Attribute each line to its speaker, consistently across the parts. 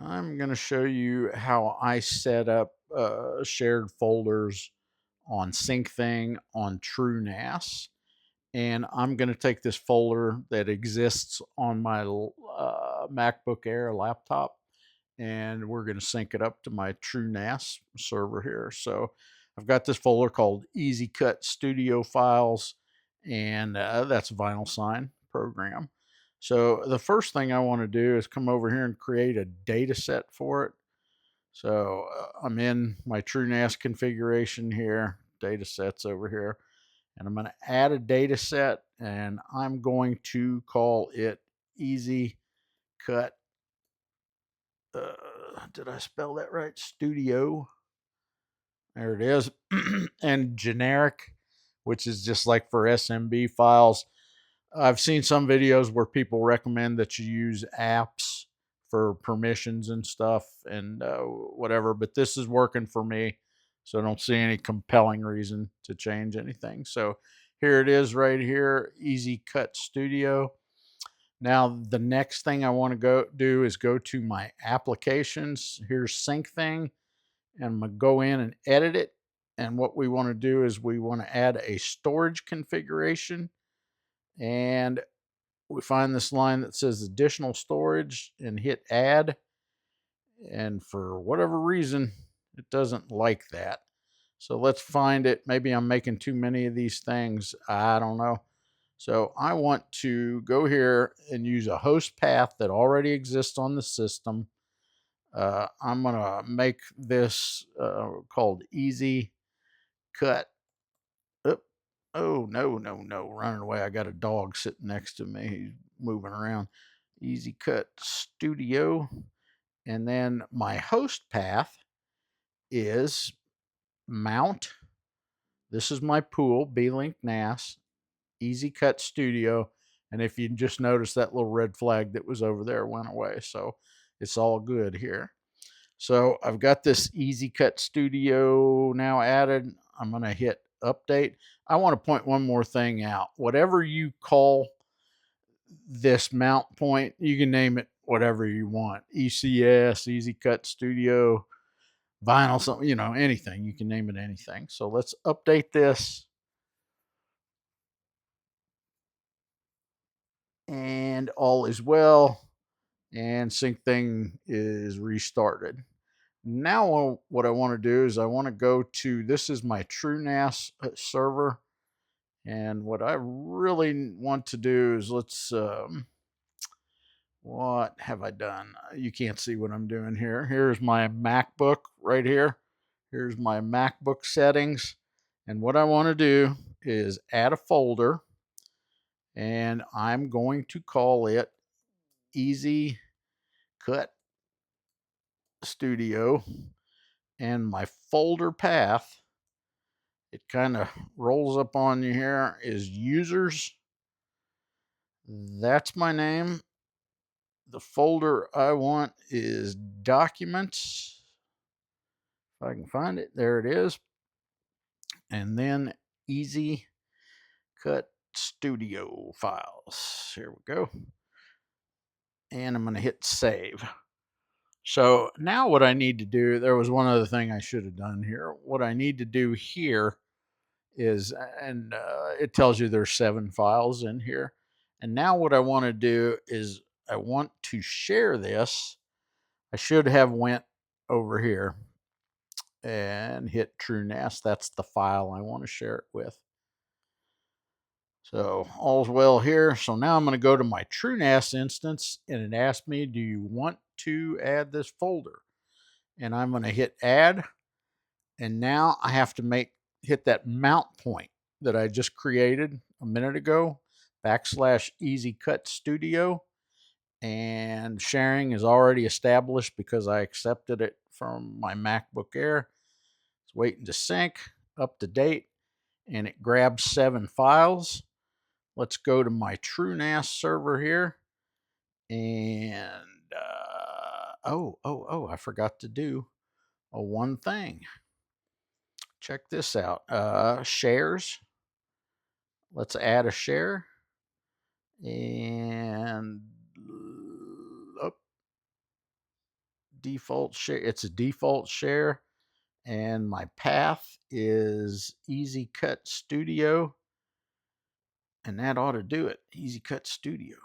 Speaker 1: I'm going to show you how I set up shared folders on Syncthing on TrueNAS. And I'm going to take this folder that exists on my MacBook Air laptop, and we're going to sync it up to my TrueNAS server here. So I've got this folder called Easy Cut Studio Files, and that's a vinyl sign program. So the first thing I want to do is come over here and create a data set for it. So I'm in my TrueNAS configuration here, data sets over here, and I'm going to add a data set, and I'm going to call it Easy Cut. Did I spell that right? Studio. There it is. And generic, which is just like for SMB files. I've seen some videos where people recommend that you use apps for permissions and stuff and whatever, but this is working for me. So I don't see any compelling reason to change anything. So here it is right here, Easy Cut Studio. Now, the next thing I want to go do is go to my applications. Here's Syncthing, and I'm going to go in and edit it. And what we want to do is we want to add a storage configuration. And we find this line that says additional storage and hit add. And for whatever reason, it doesn't like that. So let's find it. Maybe I'm making too many of these things. I don't know. So I want to go here and use a host path that already exists on the system. I'm going to make this called Easy Cut. Oh, no. Running away. I got a dog sitting next to me. He's moving around. Easy Cut Studio. And then my host path is mount. This is my pool, B-Link NAS, Easy Cut Studio. And if you just notice, that little red flag that was over there went away. So it's all good here. So I've got this Easy Cut Studio now added. I'm going to hit update. I want to point one more thing out. Whatever you call this mount point, you can name it whatever you want. ECS, Easy Cut Studio, vinyl, something, anything. You can name it anything. So let's update this. And all is well. And Syncthing is restarted. Now what I want to do is I want to go to, this is my TrueNAS server. And what I really want to do is what have I done? You can't see what I'm doing here. Here's my MacBook right here. Here's my MacBook settings. And what I want to do is add a folder, and I'm going to call it Easy Cut Studio. And my folder path, it kind of rolls up on you here, is users. That's my name. The folder I want is documents. If I can find it, there it is. And then Easy Cut Studio files. Here we go. And I'm going to hit save. So now what I need to do, there was one other thing I should have done here. What I need to do here is, and it tells you there's 7 files in here. And now what I want to do is I want to share this. I should have went over here and hit TrueNAS. That's the file I want to share it with. So all's well here. So now I'm going to go to my TrueNAS instance, and it asks me, do you want to add this folder? And I'm going to hit add. And now I have to hit that mount point that I just created a minute ago, / Easy Cut Studio. And sharing is already established because I accepted it from my MacBook Air. It's waiting to sync, up to date, and it grabs 7 files. Let's go to my TrueNAS server here. And I forgot to do one thing. Check this out. Shares. Let's add a share. And default share. It's a default share, and my path is Easy Cut Studio, and that ought to do it. Easy Cut Studio.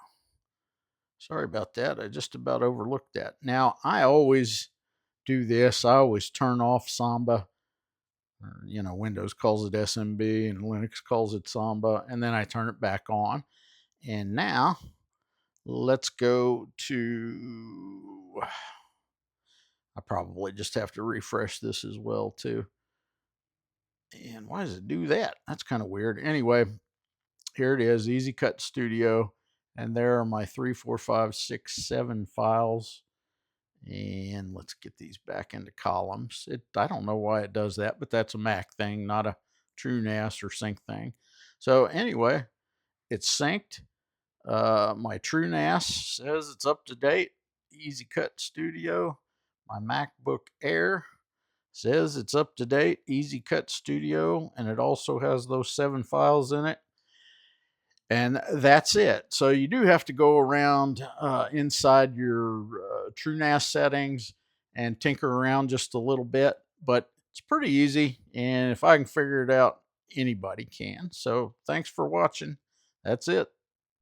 Speaker 1: Sorry about that. I just about overlooked that. Now, I always do this. I always turn off Samba. Windows calls it SMB and Linux calls it Samba, and then I turn it back on. And now let's go to, I probably just have to refresh this as well too. And why does it do that? That's kind of weird. Anyway, here it is, Easy Cut Studio. And there are my 3, 4, 5, 6, 7 files. And let's get these back into columns. I don't know why it does that, but that's a Mac thing, not a TrueNAS or Syncthing. So anyway, it's synced. My TrueNAS says it's up to date. Easy Cut Studio. My MacBook Air says it's up to date. Easy Cut Studio. And it also has those 7 files in it. And that's it. So you do have to go around inside your TrueNAS settings and tinker around just a little bit, but it's pretty easy. And if I can figure it out, anybody can. So thanks for watching. That's it.